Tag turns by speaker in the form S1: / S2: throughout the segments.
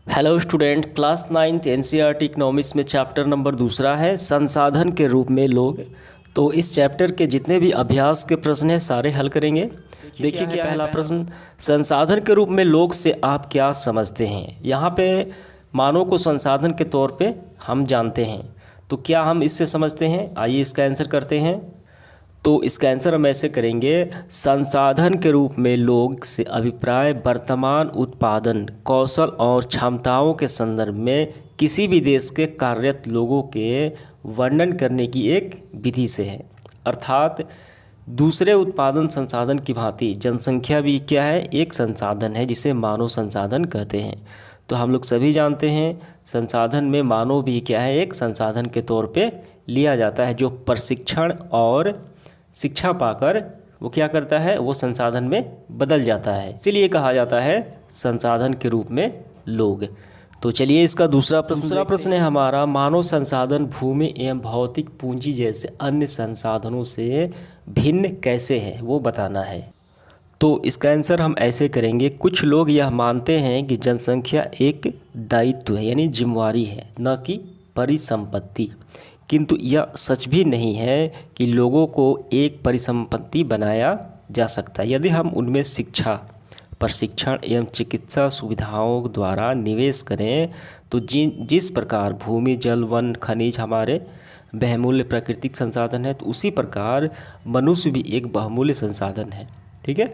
S1: Hello student, class 9th NCERT economics में chapter number दूसरा है संसाधन के रूप में लोग। तो इस चैप्टर के जितने भी अभ्यास के प्रश्न हैं सारे हल करेंगे। देखिए क्या पहला प्रश्न, संसाधन के रूप में लोग से आप क्या समझते हैं। यहाँ पे मानव को संसाधन के तौर पे हम जानते हैं, तो क्या हम इससे समझते हैं। आइए इसका आंसर करते हैं। तो इसका आंसर हम ऐसे करेंगे, संसाधन के रूप में लोग से अभिप्राय वर्तमान उत्पादन कौशल और क्षमताओं के संदर्भ में किसी भी देश के कार्यरत लोगों के वर्णन करने की एक विधि से है। अर्थात दूसरे उत्पादन संसाधन की भांति जनसंख्या भी क्या है, एक संसाधन है जिसे मानव संसाधन कहते हैं। तो हम लोग सभी जानते हैं संसाधन में मानव भी क्या है, एक संसाधन के तौर पे लिया जाता है, जो प्रशिक्षण और शिक्षा पाकर वो क्या करता है, वो संसाधन में बदल जाता है। इसीलिए कहा जाता है संसाधन के रूप में लोग। तो चलिए इसका दूसरा प्रश्न है हमारा, मानव संसाधन भूमि एवं भौतिक पूंजी जैसे अन्य संसाधनों से भिन्न कैसे है, वो बताना है। तो इसका आंसर हम ऐसे करेंगे, कुछ लोग यह मानते हैं कि जनसंख्या एक दायित्व है यानी जिम्मेवारी है, न कि परिसंपत्ति। किंतु यह सच भी नहीं है कि लोगों को एक परिसंपत्ति बनाया जा सकता है। यदि हम उनमें शिक्षा, प्रशिक्षण एवं चिकित्सा सुविधाओं द्वारा निवेश करें तो जिस प्रकार भूमि, जल, वन, खनिज हमारे बहुमूल्य प्राकृतिक संसाधन है, तो उसी प्रकार मनुष्य भी एक बहुमूल्य संसाधन है। ठीक है।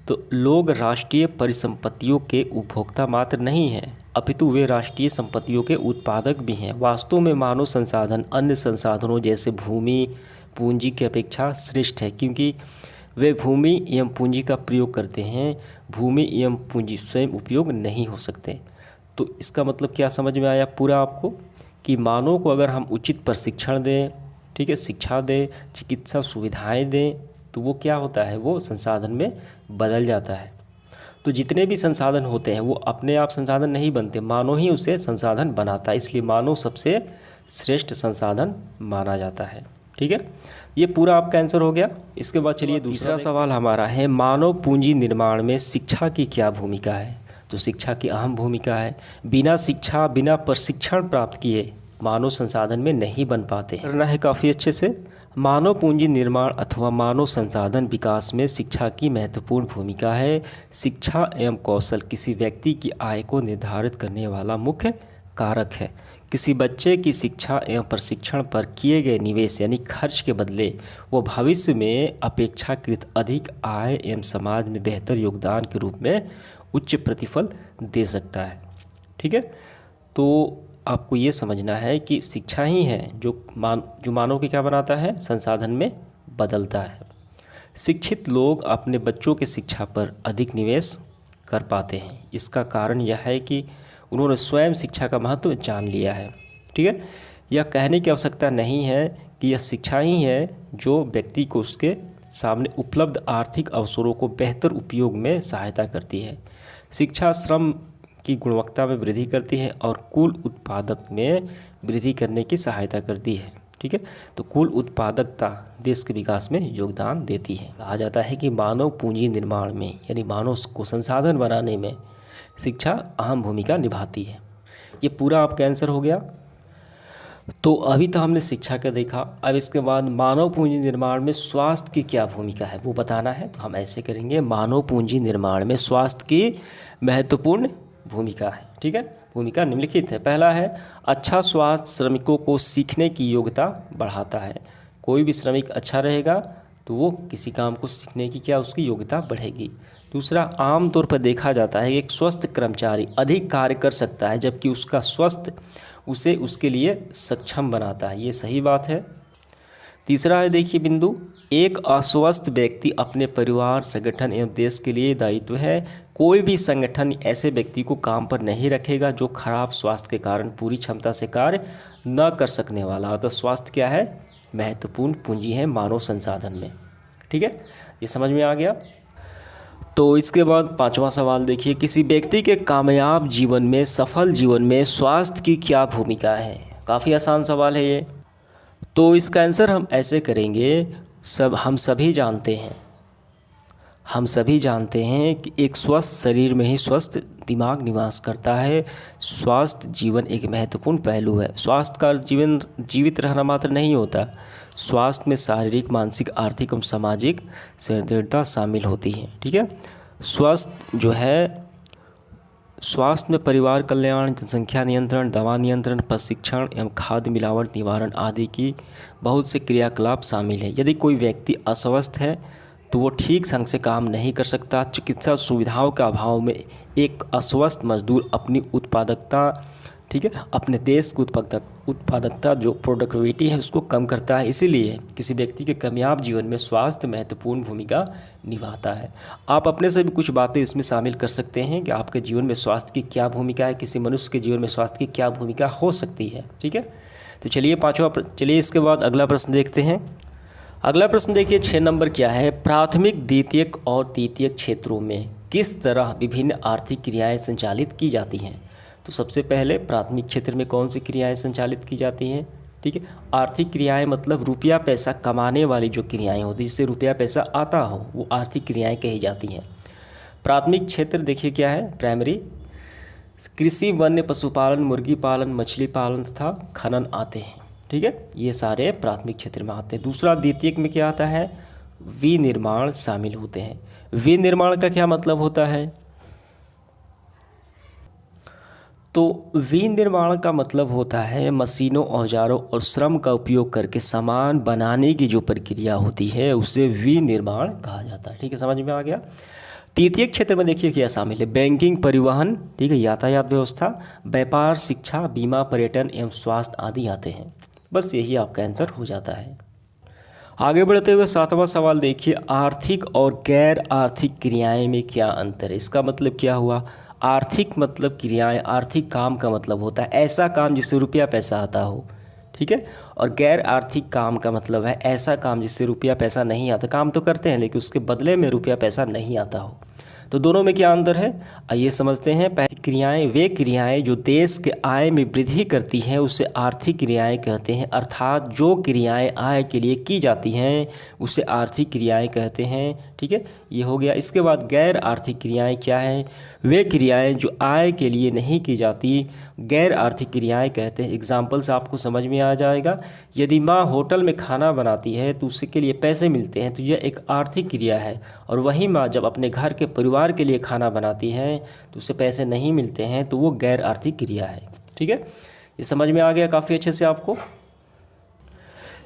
S1: तो लोग राष्ट्रीय परिसंपत्तियों के उपभोक्ता मात्र नहीं हैं, अपितु वे राष्ट्रीय संपत्तियों के उत्पादक भी हैं। वास्तव में मानव संसाधन अन्य संसाधनों जैसे भूमि, पूंजी की अपेक्षा श्रेष्ठ है, क्योंकि वे भूमि एवं पूंजी का प्रयोग करते हैं। भूमि एवं पूंजी स्वयं उपयोग नहीं हो सकते। तो इसका मतलब क्या समझ में आया पूरा आपको, कि मानव को अगर हम उचित प्रशिक्षण दें, ठीक है, शिक्षा दें, चिकित्सा सुविधाएँ दें, तो वो क्या होता है, वो संसाधन में बदल जाता है। तो जितने भी संसाधन होते हैं वो अपने आप संसाधन नहीं बनते, मानव ही उसे संसाधन बनाता है। इसलिए मानव सबसे श्रेष्ठ संसाधन माना जाता है। ठीक है, ये पूरा आपका आंसर हो गया। इसके बाद चलिए दूसरा सवाल हमारा है, मानव पूंजी निर्माण में शिक्षा की क्या भूमिका है। तो शिक्षा की अहम भूमिका है। बिना शिक्षा, बिना प्रशिक्षण प्राप्त किए मानव संसाधन में नहीं बन पाते। करना है काफ़ी अच्छे से। मानव पूंजी निर्माण अथवा मानव संसाधन विकास में शिक्षा की महत्वपूर्ण भूमिका है। शिक्षा एवं कौशल किसी व्यक्ति की आय को निर्धारित करने वाला मुख्य कारक है। किसी बच्चे की शिक्षा एवं प्रशिक्षण पर किए गए निवेश यानी खर्च के बदले वो भविष्य में अपेक्षाकृत अधिक आय एवं समाज में बेहतर योगदान के रूप में उच्च प्रतिफल दे सकता है। ठीक है, तो आपको ये समझना है कि शिक्षा ही है जो मानव के क्या बनाता है, संसाधन में बदलता है। शिक्षित लोग अपने बच्चों की शिक्षा पर अधिक निवेश कर पाते हैं। इसका कारण यह है कि उन्होंने स्वयं शिक्षा का महत्व जान लिया है। ठीक है, यह कहने की आवश्यकता नहीं है कि यह शिक्षा ही है जो व्यक्ति को उसके सामने उपलब्ध आर्थिक अवसरों को बेहतर उपयोग में सहायता करती है। शिक्षा श्रम की गुणवत्ता में वृद्धि करती है और कुल उत्पादक में वृद्धि करने की सहायता करती है। ठीक है, तो कुल उत्पादकता देश के विकास में योगदान देती है। कहा जाता है कि मानव पूंजी निर्माण में यानी मानव को संसाधन बनाने में शिक्षा अहम भूमिका निभाती है। ये पूरा आपका आंसर हो गया। तो अभी तो हमने शिक्षा का देखा, अब इसके बाद मानव पूंजी निर्माण में स्वास्थ्य की क्या भूमिका है वो बताना है। तो हम ऐसे करेंगे, मानव पूंजी निर्माण में स्वास्थ्य की महत्वपूर्ण भूमिका है। ठीक है, भूमिका निम्नलिखित है। पहला है, अच्छा स्वास्थ्य श्रमिकों को सीखने की योग्यता बढ़ाता है। कोई भी श्रमिक अच्छा रहेगा तो वो किसी काम को सीखने की क्या उसकी योग्यता बढ़ेगी। दूसरा, आमतौर पर देखा जाता है कि एक स्वस्थ कर्मचारी अधिक कार्य कर सकता है, जबकि उसका स्वस्थ उसे उसके लिए सक्षम बनाता है। ये सही बात है। तीसरा है, देखिए बिंदु, एक अस्वस्थ व्यक्ति अपने परिवार, संगठन एवं देश के लिए दायित्व है। कोई भी संगठन ऐसे व्यक्ति को काम पर नहीं रखेगा जो खराब स्वास्थ्य के कारण पूरी क्षमता से कार्य न कर सकने वाला। अतः स्वास्थ्य क्या है, महत्वपूर्ण पूंजी है मानव संसाधन में। ठीक है, ये समझ में आ गया। तो इसके बाद पांचवा सवाल देखिए, किसी व्यक्ति के कामयाब जीवन में, सफल जीवन में स्वास्थ्य की क्या भूमिका है। काफ़ी आसान सवाल है ये। तो इसका आंसर हम ऐसे करेंगे, हम सभी जानते हैं कि एक स्वस्थ शरीर में ही स्वस्थ दिमाग निवास करता है। स्वास्थ्य जीवन एक महत्वपूर्ण पहलू है। स्वास्थ्य का जीवन जीवित रहना मात्र नहीं होता, स्वास्थ्य में शारीरिक, मानसिक, आर्थिक एवं सामाजिक सुदृढ़ता शामिल होती है। ठीक है, स्वास्थ्य जो है, स्वास्थ्य में परिवार कल्याण, जनसंख्या नियंत्रण, दवा नियंत्रण, प्रशिक्षण एवं खाद्य मिलावट निवारण आदि की बहुत से क्रियाकलाप शामिल है। यदि कोई व्यक्ति अस्वस्थ है तो वो ठीक ढंग से काम नहीं कर सकता। चिकित्सा सुविधाओं के अभाव में एक अस्वस्थ मजदूर अपनी उत्पादकता, ठीक है, अपने देश की उत्पादकता जो प्रोडक्टिविटी है उसको कम करता है। इसीलिए किसी व्यक्ति के कामयाब जीवन में स्वास्थ्य महत्वपूर्ण भूमिका निभाता है। आप अपने से भी कुछ बातें इसमें शामिल कर सकते हैं कि आपके जीवन में स्वास्थ्य की क्या भूमिका है, किसी मनुष्य के जीवन में स्वास्थ्य की क्या भूमिका हो सकती है। ठीक है, तो चलिए इसके बाद अगला प्रश्न देखते हैं। अगला प्रश्न देखिए 6 नंबर क्या है, प्राथमिक, द्वितीयक और तृतीयक क्षेत्रों में किस तरह विभिन्न आर्थिक क्रियाएं संचालित की जाती हैं। तो सबसे पहले प्राथमिक क्षेत्र में कौन सी क्रियाएं संचालित की जाती हैं। ठीक है, आर्थिक क्रियाएं मतलब रुपया पैसा कमाने वाली जो क्रियाएं होती हैं, जिससे रुपया पैसा आता हो, वो आर्थिक क्रियाएं कही जाती हैं। प्राथमिक क्षेत्र देखिए क्या है, प्राइमरी, कृषि, वन्य पशुपालन, मुर्गी पालन, मछली पालन तथा खनन आते हैं। ठीक है, ये सारे प्राथमिक क्षेत्र में आते हैं। दूसरा द्वितीयक में क्या आता है, विनिर्माण शामिल होते हैं। विनिर्माण का क्या मतलब होता है, तो विनिर्माण का मतलब होता है मशीनों, औजारों और श्रम का उपयोग करके सामान बनाने की जो प्रक्रिया होती है उसे विनिर्माण कहा जाता है। ठीक है, समझ में आ गया। तृतीयक क्षेत्र में देखिए क्या शामिल है, बैंकिंग, परिवहन, ठीक है, यातायात व्यवस्था, व्यापार, शिक्षा, बीमा, पर्यटन एवं स्वास्थ्य आदि आते हैं। बस यही आपका आंसर हो जाता है। आगे बढ़ते हुए 7वां सवाल देखिए, आर्थिक और गैर आर्थिक क्रियाएं में क्या अंतर है। इसका मतलब क्या हुआ, आर्थिक मतलब क्रियाएं, आर्थिक काम का मतलब होता है ऐसा काम जिससे रुपया पैसा आता हो। ठीक है, और गैर आर्थिक काम का मतलब है ऐसा काम जिससे रुपया पैसा नहीं आता। काम तो करते हैं लेकिन उसके बदले में रुपया पैसा नहीं आता हो। तो दोनों में क्या अंतर है, आइए समझते हैं। पहली क्रियाएं वे क्रियाएं जो देश के आय में वृद्धि करती हैं उसे आर्थिक क्रियाएं कहते हैं, अर्थात जो क्रियाएं आय के लिए की जाती हैं उसे आर्थिक क्रियाएं कहते हैं। ठीक है, ये हो गया। इसके बाद गैर आर्थिक क्रियाएं क्या हैं, वे क्रियाएं जो आय के लिए नहीं की जाती गैर आर्थिक क्रियाएं कहते हैं। एग्जाम्पल से आपको समझ में आ जाएगा, यदि माँ होटल में खाना बनाती है तो उसके लिए पैसे मिलते हैं, तो यह एक आर्थिक क्रिया है। और वही माँ जब अपने घर के परिवार के लिए खाना बनाती है तो उसे पैसे नहीं मिलते हैं, तो वो गैर आर्थिक क्रिया है। ठीक है, ये समझ में आ गया काफ़ी अच्छे से आपको।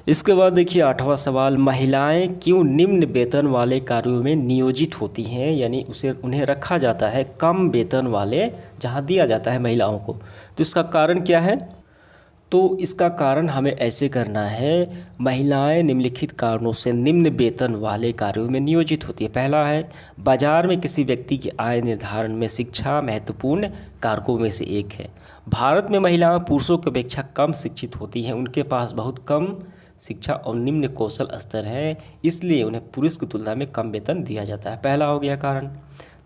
S1: इसके बाद देखिए 8वां सवाल, महिलाएं क्यों निम्न वेतन वाले कार्यों में नियोजित होती हैं, यानी उन्हें रखा जाता है कम वेतन वाले जहां दिया जाता है महिलाओं को। तो इसका कारण क्या है, तो इसका कारण हमें ऐसे करना है, महिलाएं निम्नलिखित कारणों से निम्न वेतन वाले कार्यों में नियोजित होती है। पहला है, बाजार में किसी व्यक्ति की आय निर्धारण में शिक्षा महत्वपूर्ण कारकों में से एक है। भारत में महिलाएं पुरुषों की अपेक्षा कम शिक्षित होती हैं, उनके पास बहुत कम शिक्षा और निम्न कौशल स्तर है, इसलिए उन्हें पुरुष की तुलना में कम वेतन दिया जाता है। पहला हो गया कारण।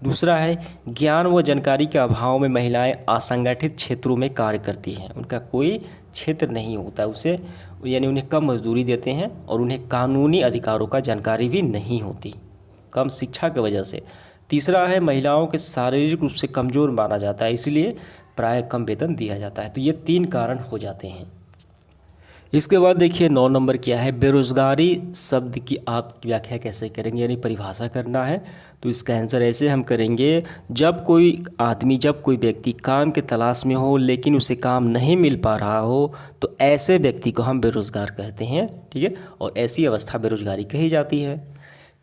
S1: दूसरा है, ज्ञान व जानकारी के अभाव में महिलाएं असंगठित क्षेत्रों में कार्य करती हैं, उनका कोई क्षेत्र नहीं होता उसे, यानी उन्हें कम मजदूरी देते हैं और उन्हें कानूनी अधिकारों का जानकारी भी नहीं होती, कम शिक्षा की वजह से। तीसरा है, महिलाओं के शारीरिक रूप से कमज़ोर माना जाता है, इसलिए प्राय कम वेतन दिया जाता है। तो ये 3 कारण हो जाते हैं। इसके बाद देखिए 9 नंबर क्या है, बेरोज़गारी शब्द की आप व्याख्या कैसे करेंगे, यानी परिभाषा करना है। तो इसका आंसर ऐसे हम करेंगे, जब कोई व्यक्ति काम के तलाश में हो लेकिन उसे काम नहीं मिल पा रहा हो तो ऐसे व्यक्ति को हम बेरोज़गार कहते हैं। ठीक है, और ऐसी अवस्था बेरोज़गारी कही जाती है।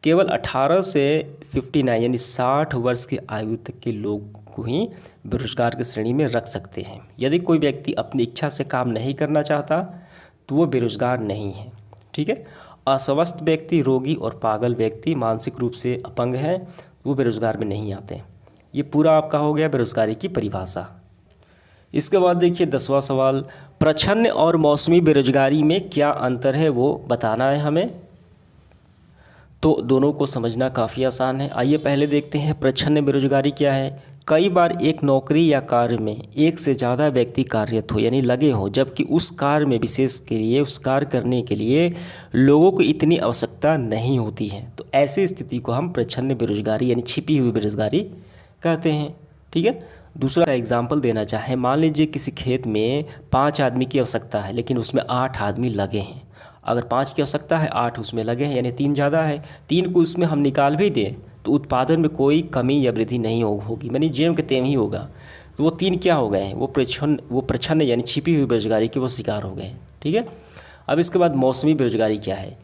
S1: केवल 18 से 59 यानी 60 वर्ष की आयु तक के लोग को ही बेरोज़गार की श्रेणी में रख सकते हैं। यदि कोई व्यक्ति अपनी इच्छा से काम नहीं करना चाहता तो वो बेरोज़गार नहीं है। ठीक है, अस्वस्थ व्यक्ति, रोगी और पागल व्यक्ति, मानसिक रूप से अपंग हैं, वो बेरोज़गार में नहीं आते। ये पूरा आपका हो गया बेरोज़गारी की परिभाषा। इसके बाद देखिए 10वां सवाल, प्रच्छन्न और मौसमी बेरोज़गारी में क्या अंतर है वो बताना है हमें। तो दोनों को समझना काफ़ी आसान है। आइए पहले देखते हैं प्रच्छन्न बेरोज़गारी क्या है। कई बार एक नौकरी या कार्य में एक से ज़्यादा व्यक्ति कार्यरत हो यानी लगे हों, जबकि उस कार्य में विशेष के लिए उस कार्य करने के लिए लोगों को इतनी आवश्यकता नहीं होती है, तो ऐसी स्थिति को हम प्रच्छन्न बेरोज़गारी यानी छिपी हुई बेरोज़गारी कहते हैं। ठीक है, दूसरा एग्जाम्पल देना चाहें, मान लीजिए किसी खेत में 5 आदमी की आवश्यकता है लेकिन उसमें 8 आदमी लगे हैं। अगर 5 की आवश्यकता है, 8 उसमें लगे हैं, यानी 3 ज़्यादा है। 3 को उसमें हम निकाल भी दें तो उत्पादन में कोई कमी या वृद्धि नहीं होगी, यानी जेम के तेम ही होगा। तो वो 3 क्या हो गए हैं, वो प्रच्छन्न यानी छिपी हुई बेरोजगारी के वो शिकार हो गए हैं। ठीक है। अब इसके बाद मौसमी बेरोजगारी क्या है।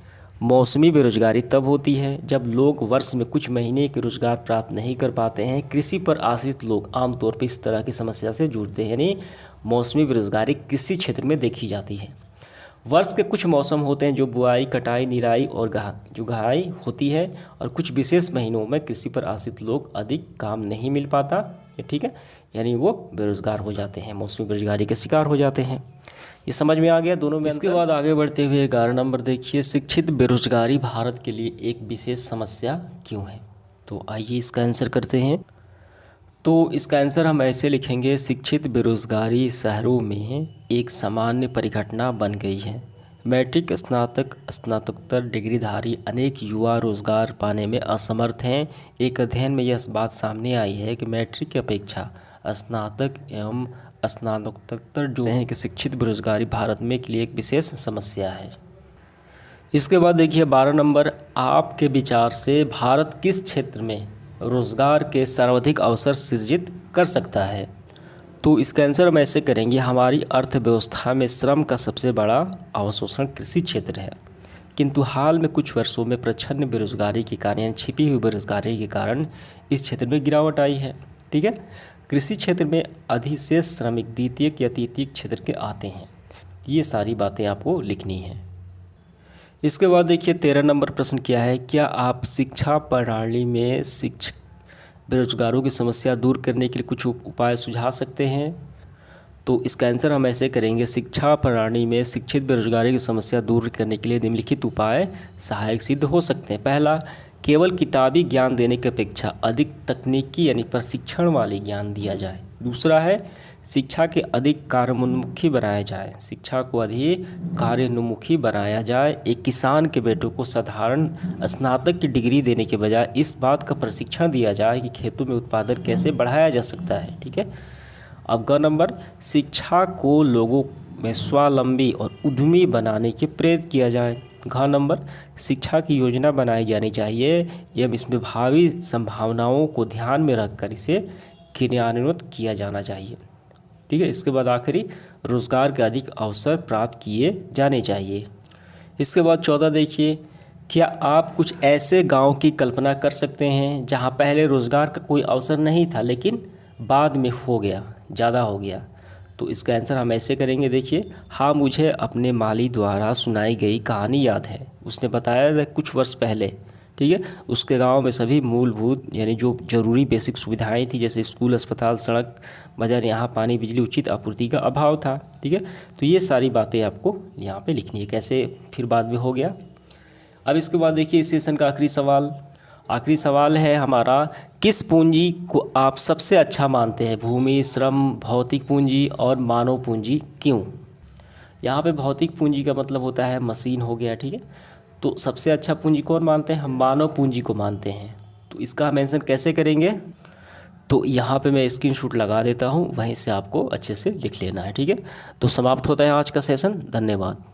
S1: मौसमी बेरोजगारी तब होती है जब लोग वर्ष में कुछ महीने के रोजगार प्राप्त नहीं कर पाते हैं। कृषि पर आश्रित लोग आमतौर पर इस तरह की समस्या से जूझते हैं, यानी मौसमी बेरोजगारी कृषि क्षेत्र में देखी जाती है। वर्ष के कुछ मौसम होते हैं जो बुआई, कटाई, निराई और जो घाई होती है, और कुछ विशेष महीनों में कृषि पर आश्रित लोग अधिक काम नहीं मिल पाता। ठीक है, यानी वो बेरोजगार हो जाते हैं, मौसमी बेरोजगारी के शिकार हो जाते हैं। ये समझ में आ गया दोनों में। इसके बाद आगे बढ़ते हुए 11 नंबर देखिए, शिक्षित बेरोजगारी भारत के लिए एक विशेष समस्या क्यों है। तो आइए इसका आंसर करते हैं। तो इसका आंसर हम ऐसे लिखेंगे, शिक्षित बेरोजगारी शहरों में एक सामान्य परिघटना बन गई है। मैट्रिक, स्नातक, स्नातकोत्तर डिग्रीधारी अनेक युवा रोजगार पाने में असमर्थ हैं। एक अध्ययन में यह बात सामने आई है कि मैट्रिक की अपेक्षा स्नातक एवं स्नातकोत्तर जो हैं कि शिक्षित बेरोजगारी भारत में के लिए एक विशेष समस्या है। इसके बाद देखिए 12 नंबर, आपके विचार से भारत किस क्षेत्र में रोजगार के सर्वाधिक अवसर सृजित कर सकता है। तो इसका आंसर हम ऐसे करेंगे, हमारी अर्थव्यवस्था में श्रम का सबसे बड़ा अवशोषण कृषि क्षेत्र है, किंतु हाल में कुछ वर्षों में प्रच्छन्न बेरोजगारी के कारण यानी छिपी हुई बेरोजगारी के कारण इस क्षेत्र में गिरावट आई है। ठीक है, कृषि क्षेत्र में अधिशेष श्रमिक द्वितीयक या तृतीयक क्षेत्र के आते हैं। ये सारी बातें आपको लिखनी है। इसके बाद देखिए 13 नंबर प्रश्न क्या है, क्या आप शिक्षा प्रणाली में शिक्षक बेरोजगारों की समस्या दूर करने के लिए कुछ उपाय सुझा सकते हैं। तो इसका आंसर हम ऐसे करेंगे, शिक्षा प्रणाली में शिक्षित बेरोजगारी की समस्या दूर करने के लिए निम्नलिखित उपाय सहायक सिद्ध हो सकते हैं। पहला, केवल किताबी ज्ञान देने की अपेक्षा अधिक तकनीकी यानी प्रशिक्षण वाले ज्ञान दिया जाए। दूसरा है, शिक्षा के अधिक कार्योन्मुखी बनाया जाए, शिक्षा को अधिक कार्योन्मुखी बनाया जाए। एक किसान के बेटों को साधारण स्नातक की डिग्री देने के बजाय इस बात का प्रशिक्षण दिया जाए कि खेतों में उत्पादन कैसे बढ़ाया जा सकता है। ठीक है। अब ग नंबर, शिक्षा को लोगों में स्वावलंबी और उद्यमी बनाने के प्रेरित किया जाए। घ नंबर, शिक्षा की योजना बनाई जानी चाहिए एवं इसमें भावी संभावनाओं को ध्यान में रखकर इसे क्रियान्वित किया जाना चाहिए। ठीक है। इसके बाद आखिरी, रोज़गार के अधिक अवसर प्राप्त किए जाने चाहिए। इसके बाद 14 देखिए, क्या आप कुछ ऐसे गांव की कल्पना कर सकते हैं जहां पहले रोज़गार का कोई अवसर नहीं था लेकिन बाद में हो गया, ज़्यादा हो गया। तो इसका आंसर हम ऐसे करेंगे, देखिए, हाँ, मुझे अपने माली द्वारा सुनाई गई कहानी याद है। उसने बताया था कुछ वर्ष पहले, ठीक है, उसके गांव में सभी मूलभूत यानी जो जरूरी बेसिक सुविधाएं थी जैसे स्कूल, अस्पताल, सड़क, बाजार, यहाँ पानी, बिजली, उचित आपूर्ति का अभाव था। ठीक है। तो ये सारी बातें आपको यहाँ पे लिखनी है, कैसे फिर बाद में हो गया। अब इसके बाद देखिए इस सेशन का आखिरी सवाल है हमारा, किस पूंजी को आप सबसे अच्छा मानते हैं, भूमि, श्रम, भौतिक पूंजी और मानव पूंजी, क्यों। यहाँ पे भौतिक पूंजी का मतलब होता है मशीन हो गया। ठीक है। तो सबसे अच्छा पूंजी कौन मानते हैं, हम मानव पूंजी को मानते हैं। तो इसका मेंशन कैसे करेंगे, तो यहाँ पे मैं स्क्रीनशॉट लगा देता हूँ, वहीं से आपको अच्छे से लिख लेना है। ठीक है। तो समाप्त होता है आज का सेशन। धन्यवाद।